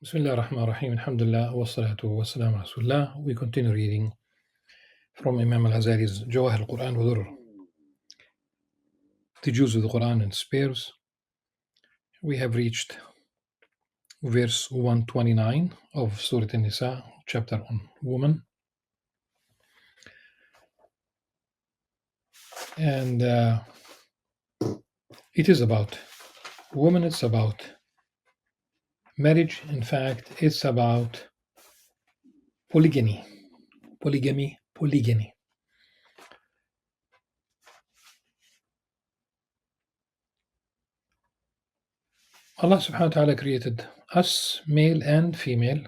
Bismillah ar-Rahman ar-Rahim, Alhamdulillah, wa salatu wa salam ala Rasulullah. We continue reading from Imam Al-Ghazali's Jawahir al-Qur'an wa Durr, the Jews of the Quran and spares. We have reached verse 129 of Surah An-Nisa, chapter on woman. And it is about woman, it's about marriage. In fact, it's about polygamy. Polygamy. Allah subhanahu wa ta'ala created us, male and female.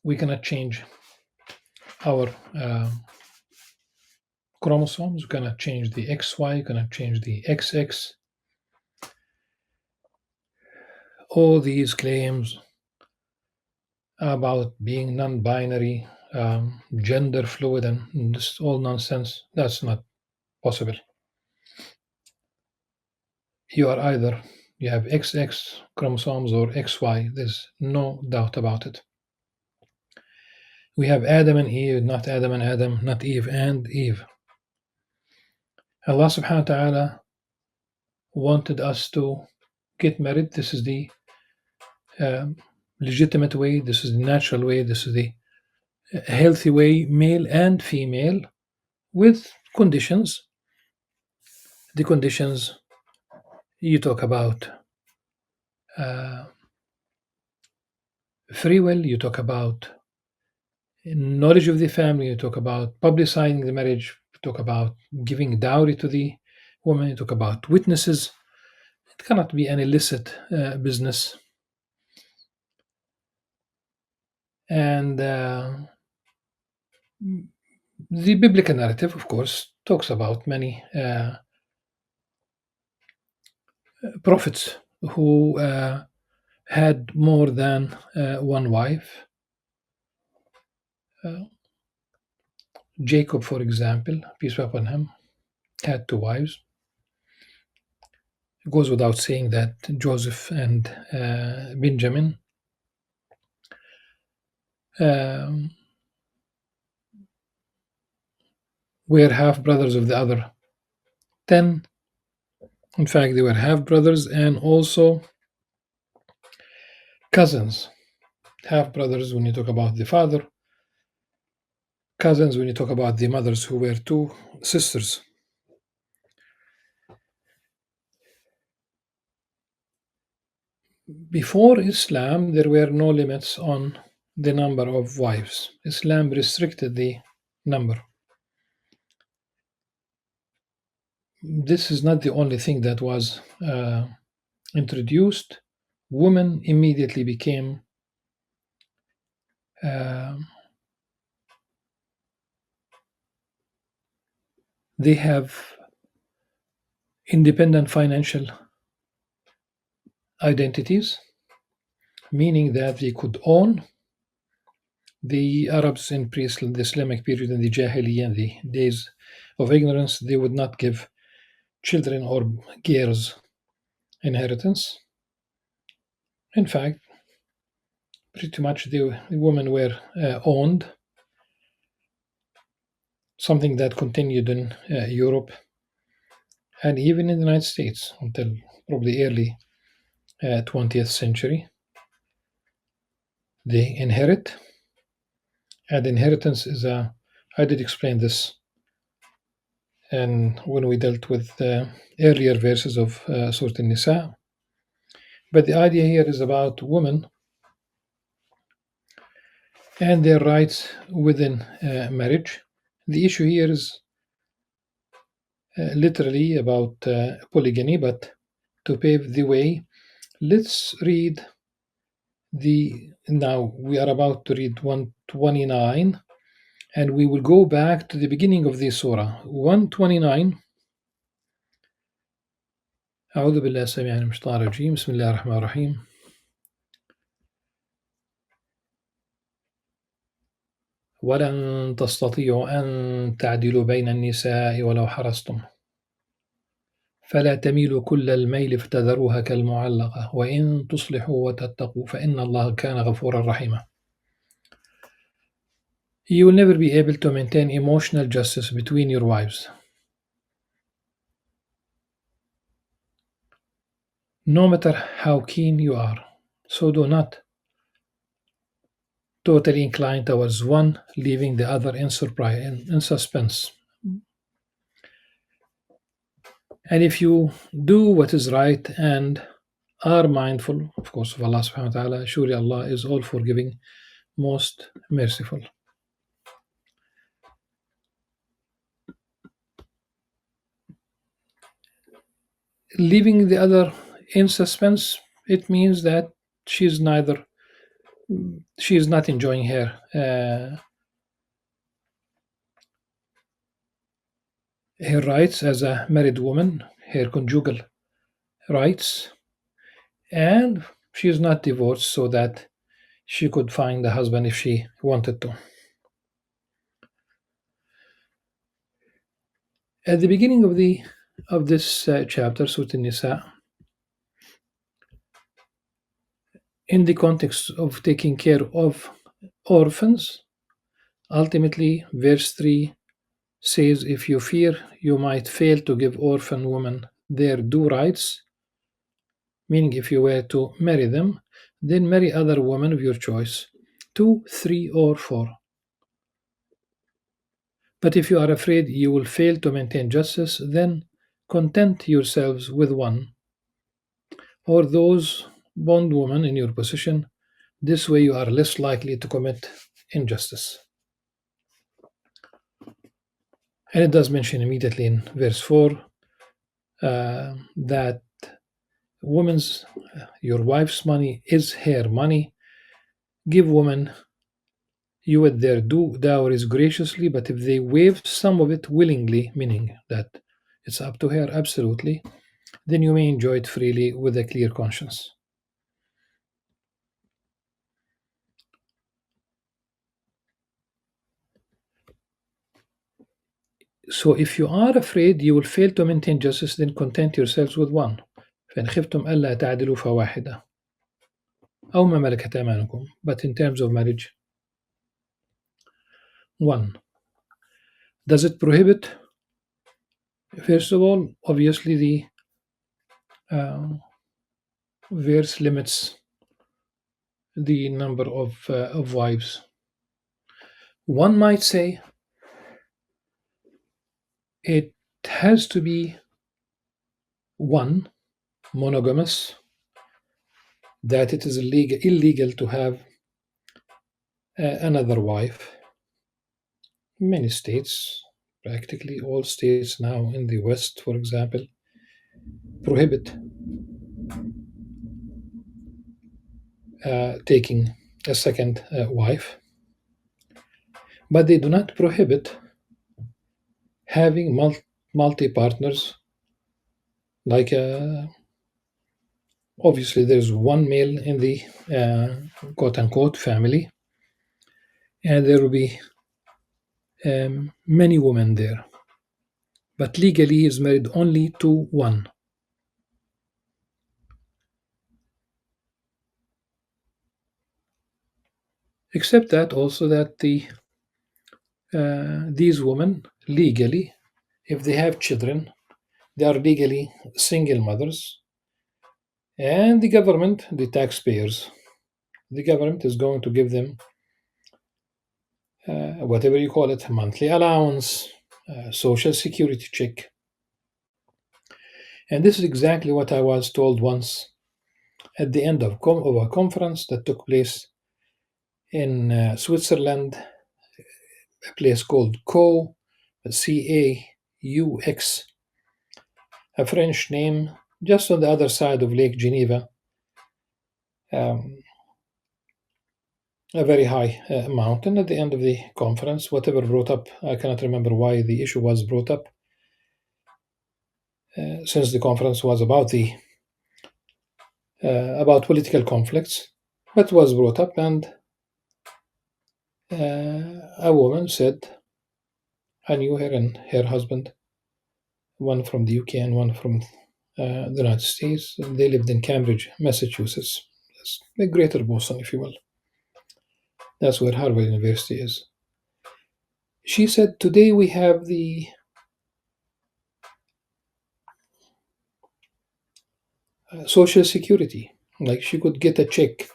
We cannot change our chromosomes. We cannot change the XY, we cannot change the XX. All these claims about being non-binary, gender fluid, and this all nonsense. That's not possible. You are either you have XX chromosomes or XY. There's no doubt about it. We have Adam and Eve, not Adam and Adam, not Eve and Eve. Allah subhanahu wa ta'ala wanted us to get married. This is the legitimate way, this is the natural way, this is the healthy way, male and female, with conditions. The conditions you talk about free will, you talk about knowledge of the family, you talk about publicizing the marriage, you talk about giving dowry to the woman, you talk about witnesses. It cannot be an illicit business. And the biblical narrative, of course, talks about many prophets who had more than one wife. Jacob, for example, peace be upon him, had two wives. It goes without saying that Joseph and Benjamin were half brothers of the other 10. In fact, they were half brothers and also cousins. Half brothers when you talk about the father, cousins when you talk about the mothers, who were two sisters. Before Islam, there were no limits on the number of wives. Islam restricted the number. This is not the only thing that was introduced. Women immediately became they have independent financial identities, meaning that they could own. The Arabs in the Islamic period, in the Jahiliyyah, in the days of ignorance, they would not give children or girls inheritance. In fact, pretty much the women were owned, something that continued in Europe and even in the United States until probably early 20th century. They inherit, and inheritance is I did explain this and when we dealt with earlier verses of Surah An-Nisa. But the idea here is about women and their rights within marriage. The issue here is literally about polygamy, but to pave the way, let's read now we are about to read 129, and we will go back to the beginning of the surah. 129. أعوذ بالله السميع العليم من الشيطان الرجيم بسم الله الرحمن الرحيم ولن تستطيعوا أن تعدلوا بين النساء ولو حرصتم فلا تميلوا كل الميل فتذروها كالمعلقة وإن تصلحوا وتتقوا فإن الله كان غفورا رحيما. You will never be able to maintain emotional justice between your wives, no matter how keen you are. So do not totally incline towards one, leaving the other in surprise in suspense. And if you do what is right and are mindful, of course, of Allah subhanahu wa ta'ala, surely Allah is all forgiving, most merciful. Leaving the other in suspense, it means that she's neither, she is not enjoying her rights as a married woman, her conjugal rights, and she is not divorced so that she could find a husband if she wanted to. At the beginning of this chapter, Surah An-Nisa, in the context of taking care of orphans, ultimately, verse 3 says, if you fear you might fail to give orphan women their due rights, meaning if you were to marry them, then marry other women of your choice, 2, 3, or 4. But if you are afraid you will fail to maintain justice, then content yourselves with one, or those bondwomen in your possession. This way you are less likely to commit injustice. And it does mention immediately in verse 4 that woman's, your wife's money is her money. Give women you at their due dowries graciously, but if they waive some of it willingly, meaning that it's up to her absolutely, then you may enjoy it freely with a clear conscience. So if you are afraid you will fail to maintain justice, then content yourselves with one. فإن خفتم ألا تعدلوا فواحدة أو ما ملكت أيمانكم. But in terms of marriage, one. Does it prohibit? First of all, obviously the verse limits the number of wives. One might say it has to be one, monogamous, that it is illegal to have another wife. Many states, practically all states now in the West, for example, prohibit taking a second wife, but they do not prohibit having multi partners. Like obviously, there's one male in the quote unquote family, and there will be many women there. But legally, he is married only to one. Except that also that these women legally, if they have children, they are legally single mothers, and the government, the taxpayers, the government is going to give them whatever you call it, monthly allowance, social security check. And this is exactly what I was told once at the end of a conference that took place in Switzerland, a place called CAUX, a French name, just on the other side of Lake Geneva, um, a very high mountain. At the end of the conference, whatever brought up, I cannot remember why the issue was brought up, since the conference was about political conflicts, but was brought up, and a woman said, I knew her and her husband, one from the UK and one from the United States. They lived in Cambridge, Massachusetts. That's the greater Boston, if you will. That's where Harvard University is. She said, today we have the Social Security. Like she could get a check.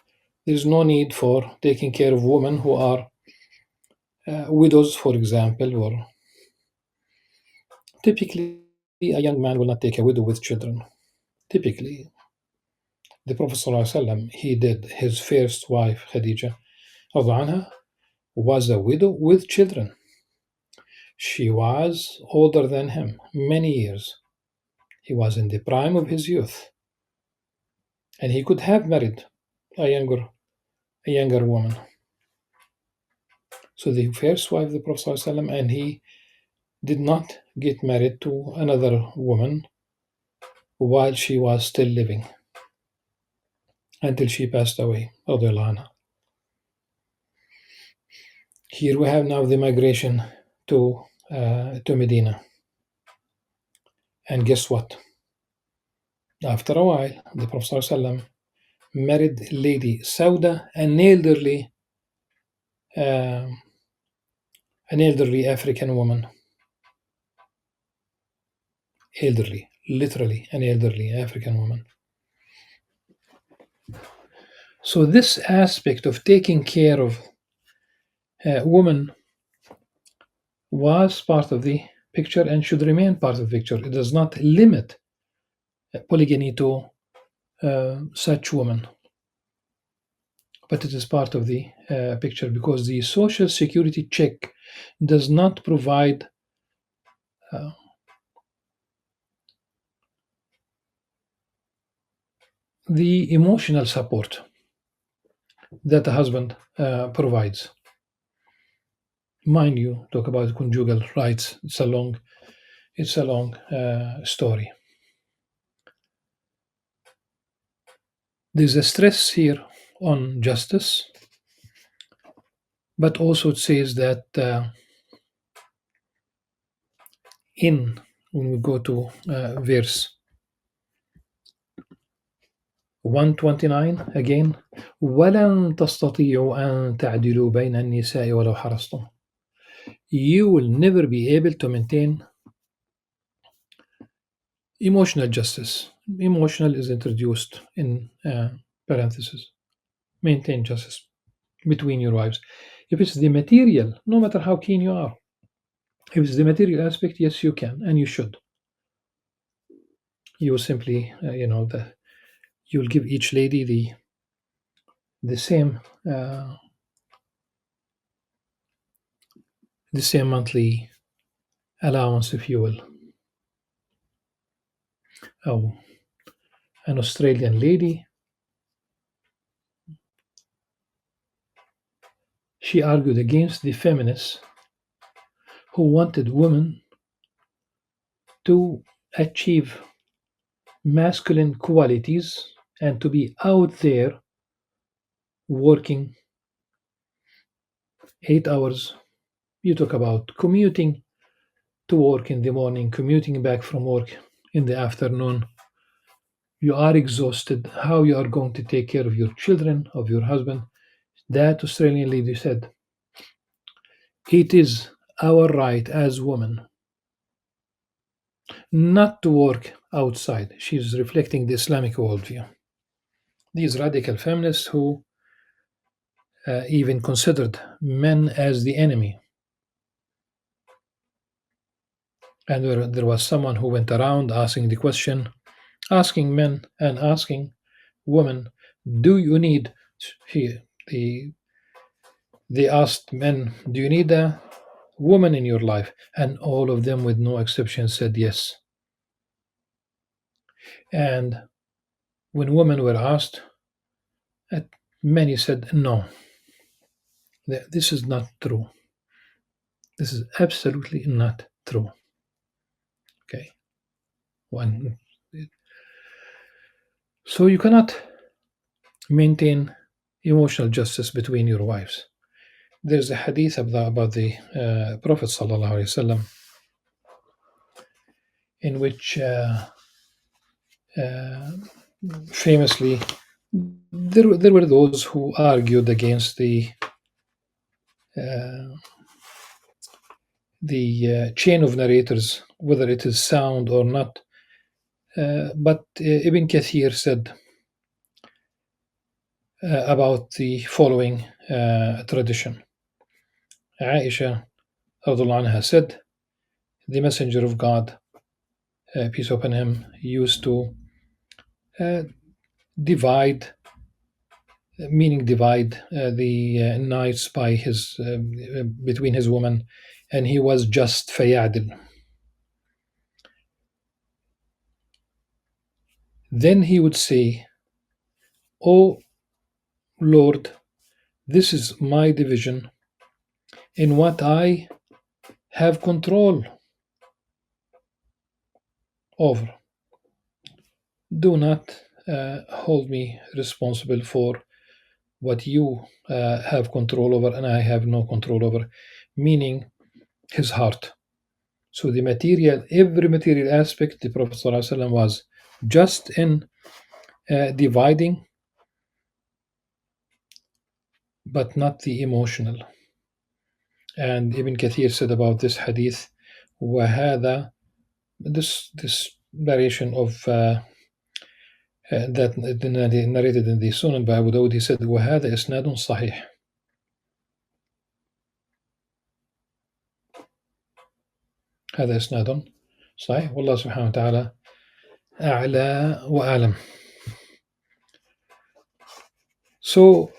There's no need for taking care of women who are widows, for example, or typically a young man will not take a widow with children. Typically, the Prophet ﷺ, he did. His first wife, Khadija, radiallahu anha, was a widow with children. She was older than him, many years. He was in the prime of his youth, and he could have married a younger woman. So the first wife of the Prophet ﷺ, and he did not get married to another woman while she was still living until she passed away. Radiallahu anha. Here we have now the migration to Medina. And guess what? After a while, the Prophet ﷺ married Lady Sauda, uh, an elderly African woman. Elderly, literally an elderly African woman. So this aspect of taking care of women was part of the picture and should remain part of the picture. It does not limit polygamy to such women, but it is part of the picture because the social security check does not provide uh, the emotional support that the husband provides. Mind you, talk about conjugal rights. It's a long story. There's a stress here on justice, but also it says that when we go to verse 129 again, وَلَن تَسْتَطِيعُوا أَن تَعْدِلُوا بَيْنَ النِّسَاءِ وَلَوْ حَرَصْتُمْ. You will never be able to maintain emotional justice. Emotional is introduced in parentheses. Maintain justice between your wives. If it's the material, no matter how keen you are, if it's the material aspect, yes, you can and you should. You will simply, you'll give each lady uh, the same monthly allowance, if you will. Oh, an Australian lady, she argued against the feminists who wanted women to achieve masculine qualities and to be out there working 8 hours. You talk about commuting to work in the morning, commuting back from work in the afternoon. You are exhausted. How you are going to take care of your children, of your husband? That Australian lady said, it is our right as women not to work outside. She's reflecting the Islamic worldview. These radical feminists who even considered men as the enemy. And there was someone who went around asking the question, asking men and asking women, do you need, they asked men, do you need a woman in your life? And all of them, with no exception, said yes. And when women were asked, many said no. This is not true. This is absolutely not true. Okay. So you cannot maintain emotional justice between your wives. There's a hadith about the Prophet ﷺ in which Uh, famously, there were those who argued against uh, the chain of narrators, whether it is sound or not. But Ibn Kathir said about the following tradition. Aisha radiallahu anha said, the Messenger of God, peace upon him, used to uh, divide, divide the nights by his between his women, and he was just fayadil. Then he would say, "O Lord, this is my division in what I have control over. Do not hold me responsible for what you have control over and I have no control over," meaning his heart. So the material, every material aspect, the Prophet ﷺ was just in dividing, but not the emotional. And Ibn Kathir said about this hadith, وهذا, this narration of that narrated in the Sunan by Abu Dawud, he said, وهذا إسناد صحيح. هذا إسناد صحيح والله سبحانه وتعالى أعلى وأعلم. So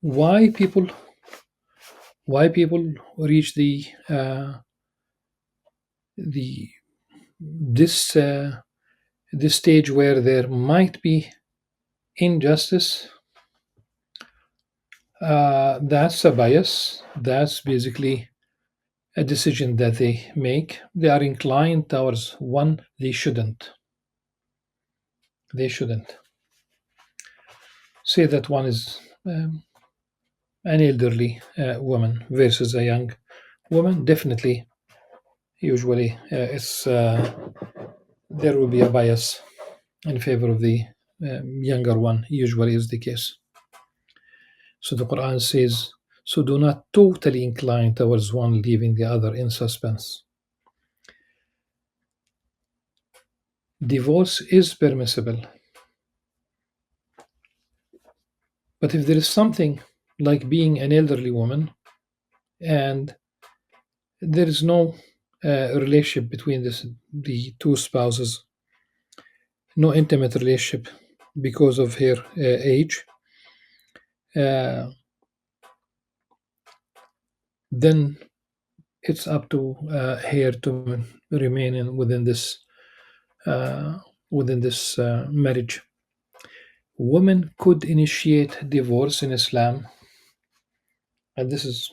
why people reach this this stage where there might be injustice? That's a bias. That's basically a decision that they make. They are inclined towards one they shouldn't. They shouldn't. Say that one is an elderly woman versus a young woman. Definitely, usually, it's there will be a bias in favor of the younger one. Usually, is the case. So the Quran says, "So do not totally incline towards one, leaving the other in suspense." Divorce is permissible, but if there is something like being an elderly woman and there is no relationship between the two spouses, no intimate relationship because of her age, uh, then it's up to her to remain uh, within this marriage. Women could initiate divorce in Islam, and this is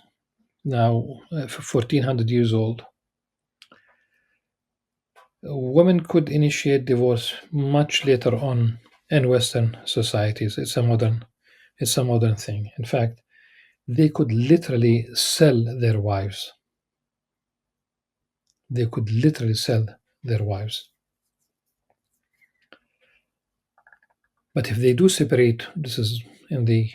now 1400 years old. Women could initiate divorce much later on in Western societies. It's a modern thing. In fact, they could literally sell their wives. They could literally sell their wives. But if they do separate, this is in the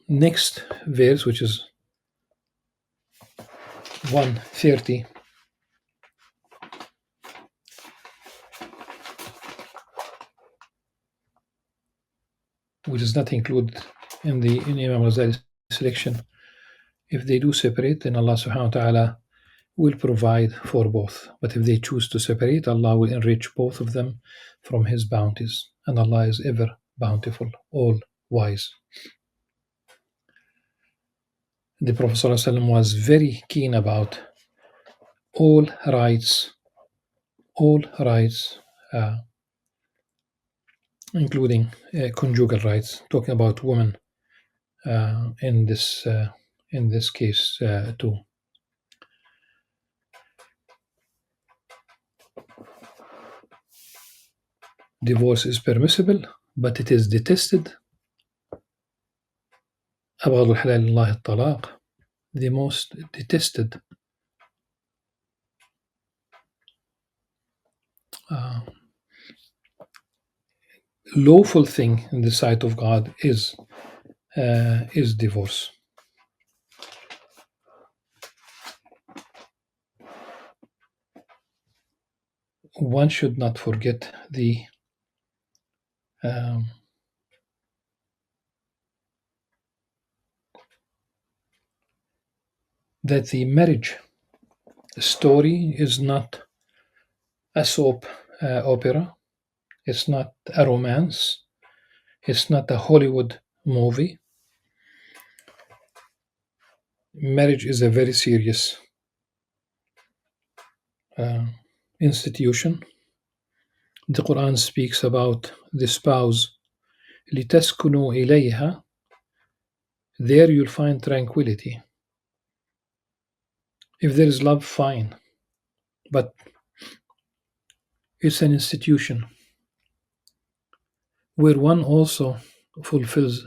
next verse, which is 130. Which is not included in Imam Ghazali's selection. If they do separate, then Allah subhanahu wa ta'ala will provide for both. But if they choose to separate, Allah will enrich both of them from His bounties. And Allah is ever bountiful, all wise. The Prophet ﷺ was very keen about all rights, including conjugal rights, talking about women in this case too. Divorce is permissible, but it is detested. أبغض الحلال لله الطلاق. The most detested lawful thing in the sight of God is divorce. One should not forget um, that the marriage story is not a soap opera. It's not a romance. It's not a Hollywood movie. Marriage is a very serious uh, institution. The Quran speaks about the spouse. لِتَسْكُنُوا إِلَيْهَا. There you'll find tranquility. If there is love, fine. But it's an institution where one also fulfills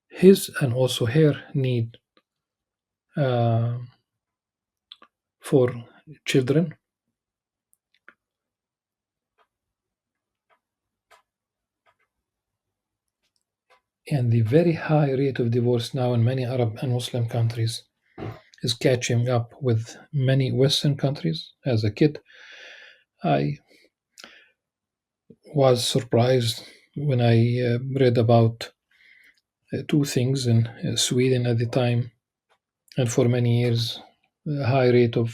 his and also her need uh, for children. And the very high rate of divorce now in many Arab and Muslim countries is catching up with many Western countries. As a kid, I was surprised when I read about two things in Sweden at the time, and for many years, a high rate of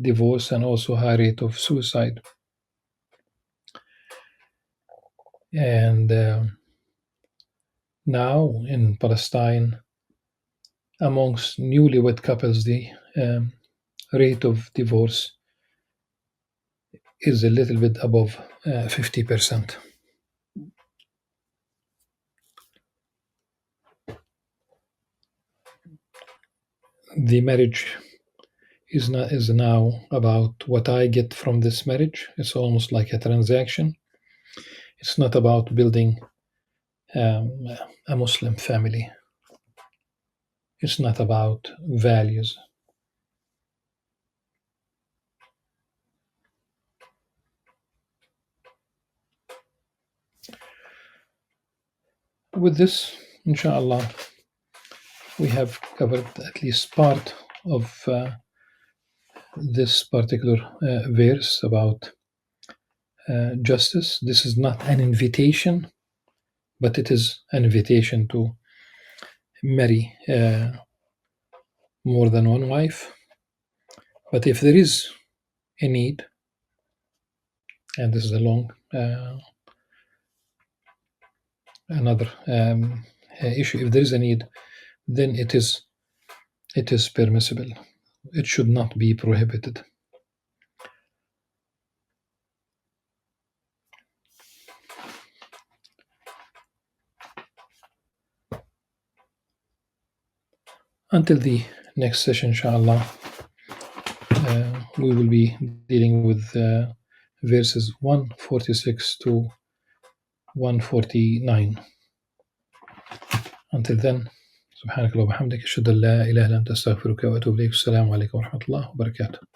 divorce and also high rate of suicide. And now in Palestine, amongst newlywed couples, the rate of divorce is a little bit above 50%. The marriage is now about what I get from this marriage. It's almost like a transaction. It's not about building um, a Muslim family. It's not about values. With this, inshallah, we have covered at least part of this particular verse about justice. This is not an invitation, but it is an invitation to marry more than one wife. But if there is a need, and this is a long another issue, if there is a need, then it is permissible. It should not be prohibited. Until the next session, inshallah, we will be dealing with verses 146 to 149. Until then, سبحانك اللهم وبحمدك أشهد أن لا إله إلا أنت أستغفرك وأتوب إليك. السلام عليكم ورحمة الله وبركاته.